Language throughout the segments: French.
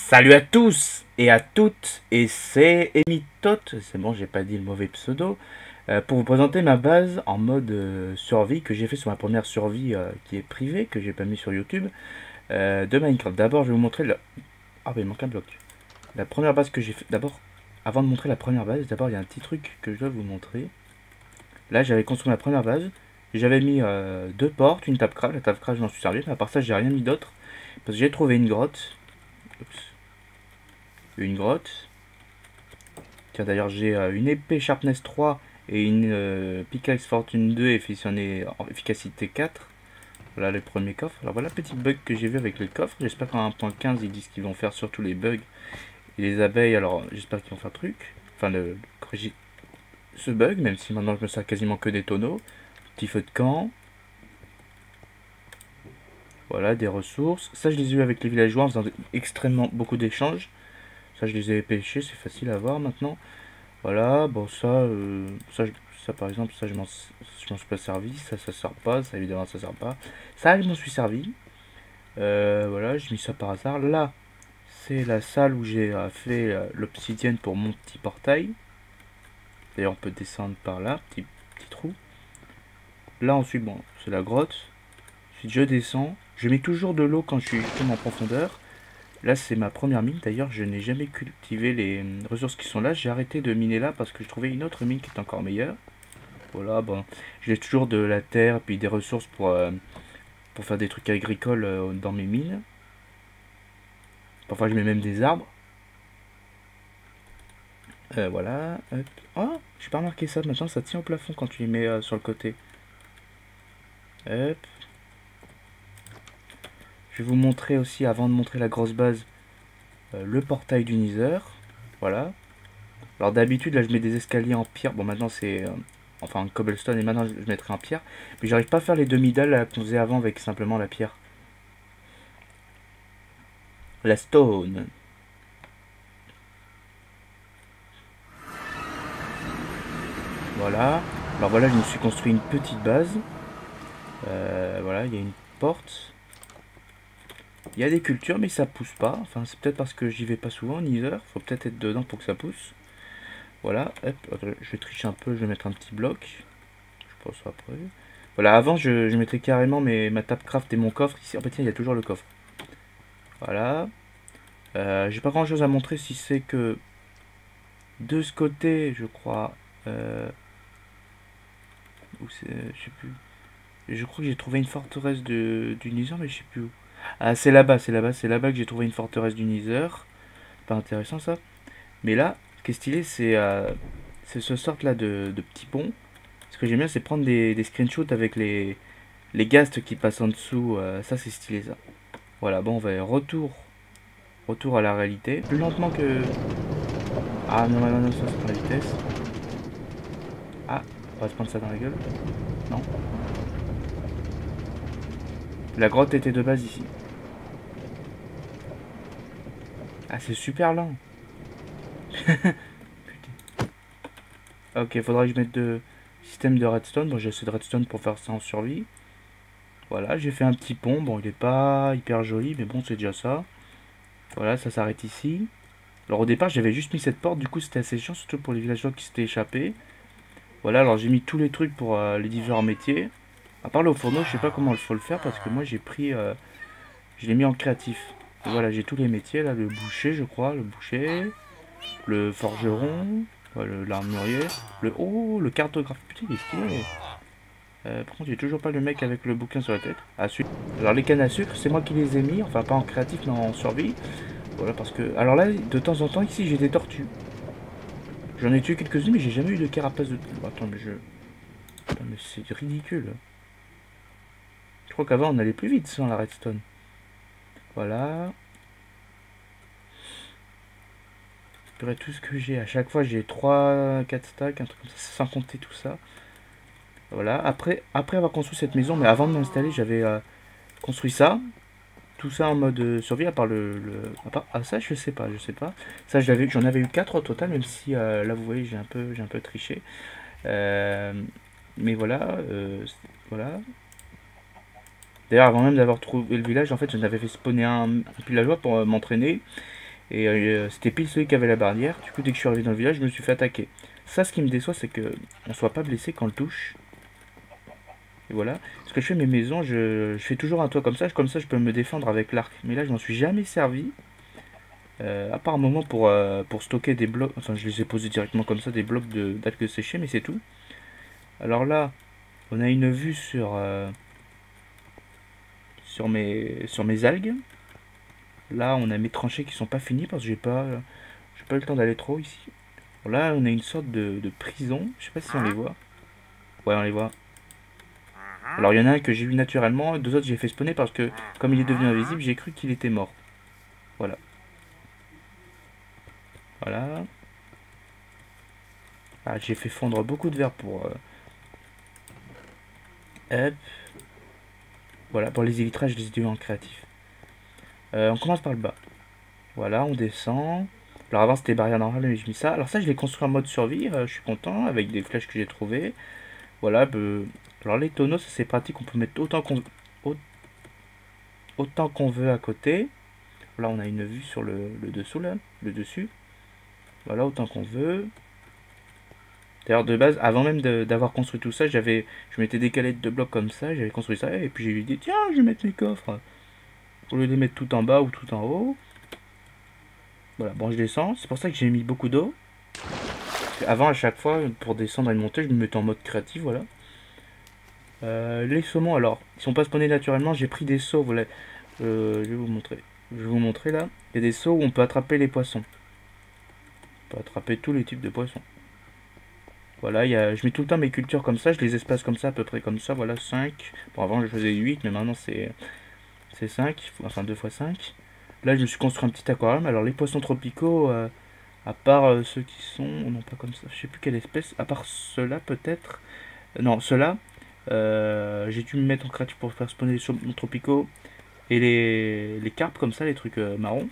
Salut à tous et à toutes, et c'est Emitote, c'est bon, j'ai pas dit le mauvais pseudo, pour vous présenter ma base en mode survie que j'ai fait sur ma première survie qui est privée, que j'ai pas mis sur YouTube, de Minecraft. D'abord, je vais vous montrer le... Ah, bah il manque un bloc. La première base que j'ai fait... D'abord, avant de montrer la première base, d'abord il y a un petit truc que je dois vous montrer. Là, j'avais construit ma première base, j'avais mis deux portes, une tapcraft, la tapcraft je m'en suis servi, mais à part ça, j'ai rien mis d'autre, parce que j'ai trouvé une grotte. Oups. Une grotte. Tiens, d'ailleurs, j'ai une épée Sharpness 3 et une Pickaxe Fortune 2 efficacité 4. Voilà le premier coffre. Alors voilà le petit bug que j'ai vu avec le coffre. J'espère qu'en 1.15 ils disent qu'ils vont faire surtout les bugs et les abeilles. Alors j'espère qu'ils vont faire truc. Enfin, corriger ce bug, même si maintenant je me sers quasiment que des tonneaux. Petit feu de camp. Voilà, des ressources. Ça, je les ai eu avec les villageois en faisant extrêmement beaucoup d'échanges. Ça, je les ai pêchés, c'est facile à voir maintenant. Voilà, bon ça par exemple, ça je m'en suis pas servi, ça sert pas, ça évidemment ça sert pas. Ça je m'en suis servi. Voilà, j'ai mis ça par hasard. Là, c'est la salle où j'ai fait l'obsidienne pour mon petit portail. D'ailleurs on peut descendre par là, petit trou. Là ensuite, bon, c'est la grotte. Ensuite je descends. Je mets toujours de l'eau quand je suis en profondeur. Là, c'est ma première mine. D'ailleurs, je n'ai jamais cultivé les ressources qui sont là. J'ai arrêté de miner là parce que je trouvais une autre mine qui est encore meilleure. Voilà, bon, j'ai toujours de la terre puis des ressources pour faire des trucs agricoles dans mes mines. Parfois, je mets même des arbres. Voilà. Hop. Oh, j'ai pas remarqué ça. Maintenant, ça tient au plafond quand tu les mets sur le côté. Hop. Je vais vous montrer aussi, avant de montrer la grosse base, le portail du Nether. Voilà. Alors d'habitude là je mets des escaliers en pierre. Bon maintenant c'est enfin en cobblestone et maintenant je mettrai en pierre. Mais j'arrive pas à faire les demi-dalles qu'on faisait avant avec simplement la pierre. La stone. Voilà. Alors voilà, je me suis construit une petite base. Voilà, il y a une porte. Il y a des cultures mais ça pousse pas. Enfin c'est peut-être parce que j'y vais pas souvent, Nether. Faut peut-être être dedans pour que ça pousse. Voilà, hop, je vais tricher un peu, je vais mettre un petit bloc. Je pense après. Voilà, avant je mettrais carrément ma tapcraft et mon coffre ici. En fait, il y a toujours le coffre. Voilà. J'ai pas grand chose à montrer si c'est que de ce côté, je crois. Où c'est, je sais plus. Je crois que j'ai trouvé une forteresse du Nether, mais je sais plus où. Ah, c'est là-bas, c'est là-bas, c'est là-bas que j'ai trouvé une forteresse du Nether. Pas intéressant ça. Mais là, ce qui est stylé, c'est ce sort là de petits ponts. Ce que j'aime bien, c'est prendre des screenshots avec les ghasts qui passent en dessous. Ça, c'est stylé ça. Voilà, bon, on va retour à la réalité. Plus lentement que... Ah non, non, non, ça c'est pas la vitesse. Ah, on va se prendre ça dans la gueule. Non. La grotte était de base ici. Ah, c'est super lent. Putain. Ok, faudra que je mette de système de redstone. Bon, j'ai assez de redstone pour faire ça en survie. Voilà, j'ai fait un petit pont. Bon, il est pas hyper joli, mais bon, c'est déjà ça. Voilà, ça s'arrête ici. Alors au départ, j'avais juste mis cette porte. Du coup, c'était assez chiant, surtout pour les villageois qui s'étaient échappés. Voilà, alors j'ai mis tous les trucs pour les différents métiers. À part le fourneau, je sais pas comment il faut le faire parce que moi j'ai pris... je l'ai mis en créatif. Et voilà, j'ai tous les métiers là, le boucher je crois, le boucher, le forgeron, l'armurier, le cartographe. Putain, il est stylé. Par contre, j'ai toujours pas le mec avec le bouquin sur la tête. Ah, alors les cannes à sucre, c'est moi qui les ai mis, enfin pas en créatif mais en survie. Voilà parce que... Alors là, de temps en temps ici j'ai des tortues. J'en ai tué quelques-unes mais j'ai jamais eu de carapace de... Attends mais Putain, mais c'est ridicule. Je crois qu'avant on allait plus vite sans la redstone. Voilà. Je ferai tout ce que j'ai. À chaque fois j'ai 3-4 stacks, un truc comme ça, sans compter tout ça. Voilà. Après avoir construit cette maison, mais avant de m'installer, j'avais construit ça. Tout ça en mode survie, à part ah ça je sais pas, je sais pas. Ça j'en avais eu 4 au total, même si là vous voyez j'ai un peu triché. Mais voilà, voilà. D'ailleurs, avant même d'avoir trouvé le village, en fait, j'en avais fait spawner un villageois pour m'entraîner. Et c'était pile celui qui avait la barrière. Du coup, dès que je suis arrivé dans le village, je me suis fait attaquer. Ça, ce qui me déçoit, c'est que on soit pas blessé quand on le touche. Et voilà. Ce que je fais, mes maisons, je fais toujours un toit comme ça je peux me défendre avec l'arc. Mais là, je m'en suis jamais servi. À part un moment pour stocker des blocs. Enfin, je les ai posés directement comme ça, des blocs d'algues séchées, mais c'est tout. Alors là, on a une vue sur mes algues. Là, on a mes tranchées qui sont pas finies parce que j'ai pas eu le temps d'aller trop ici. Bon, là, on a une sorte de prison. Je sais pas si on les voit. Ouais, on les voit. Alors, il y en a un que j'ai vu naturellement, et deux autres j'ai fait spawner parce que, comme il est devenu invisible, j'ai cru qu'il était mort. Voilà. Voilà. Ah, j'ai fait fondre beaucoup de verre pour... hop. Voilà, pour les élytrages, je les ai eu en créatif. On commence par le bas. Voilà, on descend. Alors avant c'était barrière normale, mais j'ai mis ça. Alors ça, je l'ai construit en mode survie, je suis content, avec des flèches que j'ai trouvées. Voilà, alors les tonneaux, ça c'est pratique, on peut mettre autant qu'on veut à côté. Là, on a une vue sur le dessous, là, le dessus. Voilà, autant qu'on veut. D'ailleurs, de base, avant même d'avoir construit tout ça, je m'étais décalé de 2 blocs comme ça, j'avais construit ça, et puis j'ai dit, tiens, je vais mettre mes coffres. Au lieu de les mettre tout en bas ou tout en haut. Voilà, bon, je descends. C'est pour ça que j'ai mis beaucoup d'eau. Avant, à chaque fois, pour descendre et monter, je me mettais en mode créatif, voilà. Les saumons, alors, ils sont pas spawnés naturellement. J'ai pris des seaux, voilà. Je vais vous montrer. Je vais vous montrer là. Il y a des seaux où on peut attraper les poissons. On peut attraper tous les types de poissons. Voilà, je mets tout le temps mes cultures comme ça. Je les espace comme ça, à peu près comme ça. Voilà, 5. Bon, avant, je faisais 8, mais maintenant, c'est 5. Enfin, 2 fois 5. Là, je me suis construit un petit aquarium. Alors, les poissons tropicaux... à part ceux qui sont... Non, pas comme ça. Je sais plus quelle espèce. À part ceux-là, peut-être. Non, ceux-là. J'ai dû me mettre en créatif pour faire spawner les saumons tropicaux. Et les carpes, comme ça, les trucs marrons.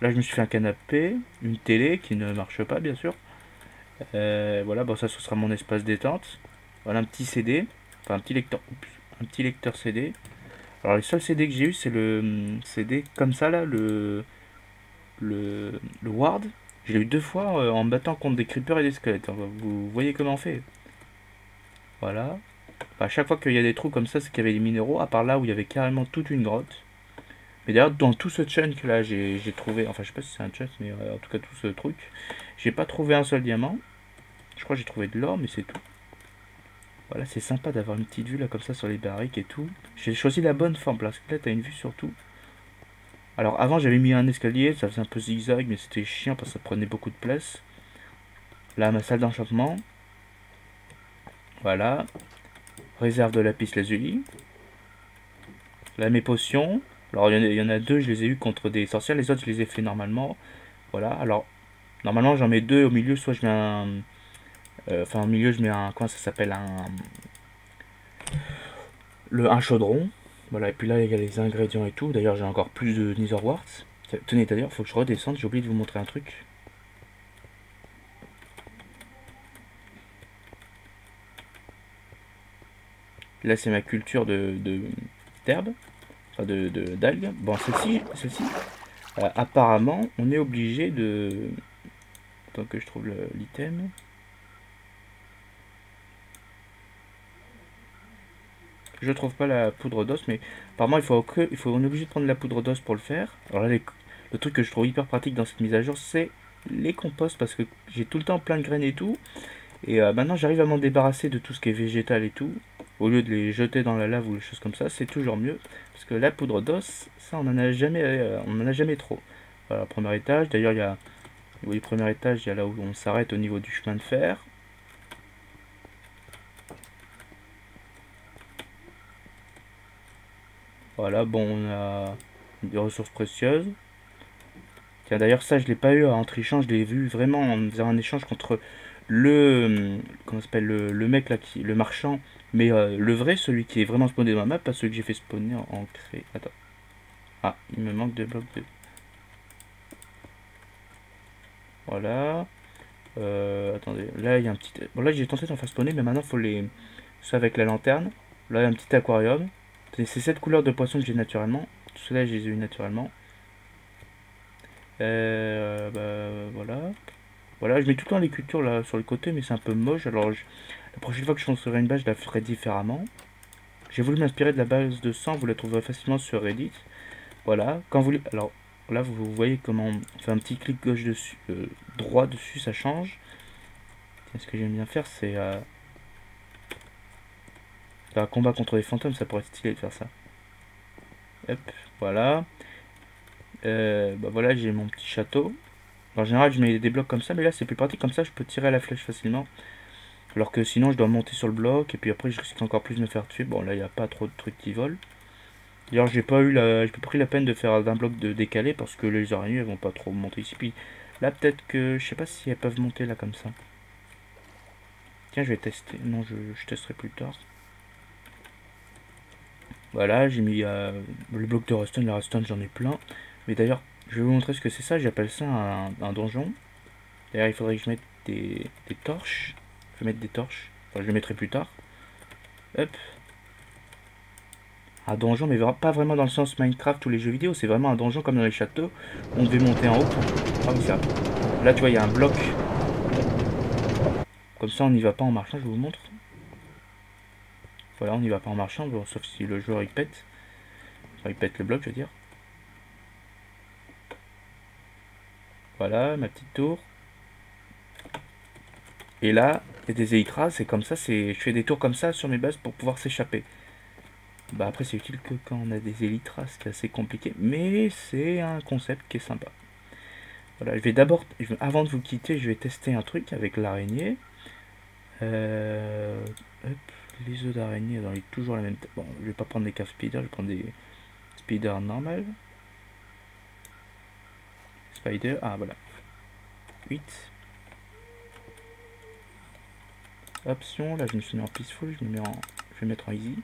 Là, je me suis fait un canapé. Une télé qui ne marche pas, bien sûr. Voilà, bon, ça, ce sera mon espace détente. Voilà, un petit CD. Enfin, un petit lecteur. Oups, un petit lecteur CD. Alors, les seuls CD que j'ai eu, c'est le CD comme ça, là. Le Ward. Je l'ai eu 2 fois en me battant contre des creepers et des squelettes. Enfin, vous voyez comment on fait. Voilà. Enfin, à chaque fois qu'il y a des trous comme ça, c'est qu'il y avait des minéraux. À part là où il y avait carrément toute une grotte. Mais d'ailleurs, dans tout ce chunk là, j'ai trouvé. Enfin, je sais pas si c'est un chunk, mais en tout cas, tout ce truc. J'ai pas trouvé un seul diamant. Je crois que j'ai trouvé de l'or, mais c'est tout. Voilà, c'est sympa d'avoir une petite vue là comme ça sur les barriques et tout. J'ai choisi la bonne forme parce que là, t'as une vue sur tout. Alors avant j'avais mis un escalier, ça faisait un peu zigzag mais c'était chiant parce que ça prenait beaucoup de place. Là ma salle d'enchantement. Voilà. Réserve de lapis lazuli. Là mes potions. Alors il y en a 2, je les ai eu contre des sorcières, les autres je les ai fait normalement. Voilà, alors normalement j'en mets 2 au milieu, soit je mets un... Enfin au milieu je mets un... Comment ça s'appelle un chaudron. Voilà, et puis là il y a les ingrédients et tout. D'ailleurs j'ai encore plus de Nether Warts. Tenez d'ailleurs, il faut que je redescende, j'ai oublié de vous montrer un truc. Là, c'est ma culture d'herbe, enfin d'algues. Bon, celle-ci apparemment, on est obligé de... Tant que je trouve l'item. Je trouve pas la poudre d'os, mais apparemment, on est obligé de prendre la poudre d'os pour le faire. Alors là, le truc que je trouve hyper pratique dans cette mise à jour, c'est les composts, parce que j'ai tout le temps plein de graines et tout. Et maintenant, j'arrive à m'en débarrasser de tout ce qui est végétal et tout. Au lieu de les jeter dans la lave ou des choses comme ça, c'est toujours mieux. Parce que la poudre d'os, ça, on en a jamais trop. Voilà, premier étage. D'ailleurs, au niveau du premier étage, il y a là où on s'arrête au niveau du chemin de fer. Voilà, bon, on a des ressources précieuses. Tiens, d'ailleurs, ça, je l'ai pas eu en trichant, je l'ai vu vraiment en faisant un échange contre comment s'appelle, le mec là, le marchand, mais le vrai, celui qui est vraiment spawné dans la map, pas celui que j'ai fait spawner en cré. Attends. Ah, il me manque 2 blocs de... Voilà. Attendez, là il y a un petit... Bon là j'ai tenté d'en faire spawner, mais maintenant il faut les... Ça avec la lanterne. Là il y a un petit aquarium. C'est cette couleur de poisson que j'ai naturellement. Ceux-là je les ai eu naturellement. Voilà. Voilà, je mets tout le temps les cultures là sur les côtés, mais c'est un peu moche. Alors, la prochaine fois que je construirai une base, je la ferai différemment. J'ai voulu m'inspirer de la base de sang, vous la trouverez facilement sur Reddit. Voilà, quand vous... Alors, là, vous voyez comment on fait un petit clic gauche dessus, droit dessus, ça change. Tiens, ce que j'aime bien faire, c'est... un combat contre les fantômes, ça pourrait être stylé de faire ça. Hop, voilà. Voilà, j'ai mon petit château. En général, je mets des blocs comme ça, mais là, c'est plus pratique. Comme ça, je peux tirer à la flèche facilement. Alors que sinon, je dois monter sur le bloc, et puis après, je risque encore plus de me faire tuer. Bon, là, il n'y a pas trop de trucs qui volent. D'ailleurs, j'ai pas pris la peine de faire d'un bloc de décalé, parce que les araignées, elles vont pas trop monter ici. Puis là, peut-être que, je sais pas si elles peuvent monter là, comme ça. Tiens, je vais tester. Non, je testerai plus tard. Voilà, j'ai mis le bloc de redstone. La redstone, j'en ai plein. Mais d'ailleurs, je vais vous montrer ce que c'est ça. J'appelle ça un donjon. D'ailleurs, il faudrait que je mette des torches. Je vais mettre des torches. Enfin, je les mettrai plus tard. Hop. Un donjon, mais pas vraiment dans le sens Minecraft ou les jeux vidéo. C'est vraiment un donjon comme dans les châteaux. On devait monter en haut. Ah oui, ça. Là, tu vois, il y a un bloc. Comme ça, on n'y va pas en marchant. Je vous montre. Voilà, on n'y va pas en marchant. Bon, sauf si le joueur il pète. Enfin, il pète le bloc, je veux dire. Voilà, ma petite tour. Et là, il y a des élytras, c'est comme ça, je fais des tours comme ça sur mes bases pour pouvoir s'échapper. Bah après c'est utile que quand on a des élytras, c'est assez compliqué, mais c'est un concept qui est sympa. Voilà, je vais d'abord, avant de vous quitter, je vais tester un truc avec l'araignée. Hop, les œufs d'araignée, dans toujours la même taille. Bon, je vais pas prendre des caves spider, je vais prendre des spider normales. Spider, ah voilà. 8. Option, là je me suis mis en peaceful, je vais mettre en easy.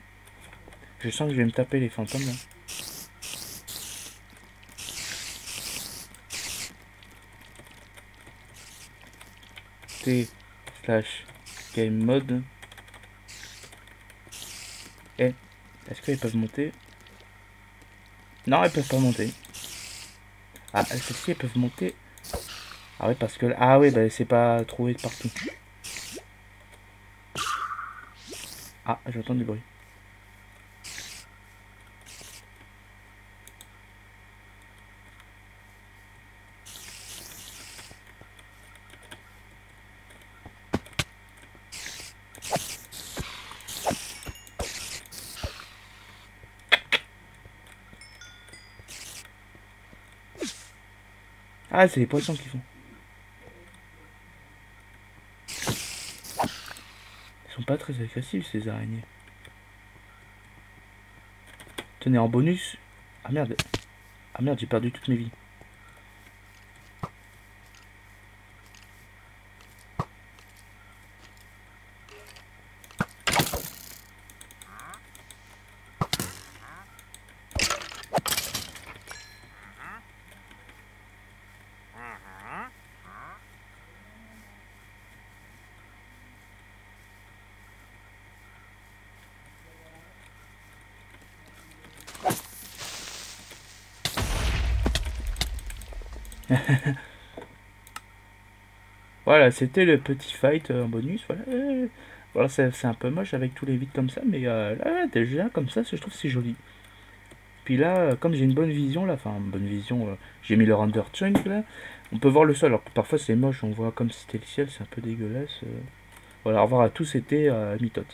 Je sens que je vais me taper les fantômes là. T/game mode. Et est-ce qu'elles peuvent monter? Non, elles peuvent pas monter. Ah, celles-ci elles peuvent monter. Ah ouais, parce que ah oui, bah c'est pas trouvé partout. Ah, j'entends du bruit. Ah, c'est les poissons qui font. Ils sont pas très agressifs ces araignées. Tenez, en bonus. Ah merde. Ah merde, j'ai perdu toutes mes vies. Voilà, c'était le petit fight en bonus. Voilà, voilà c'est un peu moche avec tous les vides comme ça, mais là, déjà, comme ça, je trouve que c'est joli. Puis là, comme j'ai une bonne vision, là, enfin, une bonne vision, j'ai mis le render chunk là, on peut voir le sol. Alors que parfois c'est moche, on voit comme si c'était le ciel, c'est un peu dégueulasse. Voilà, au revoir à tous, c'était Mitote.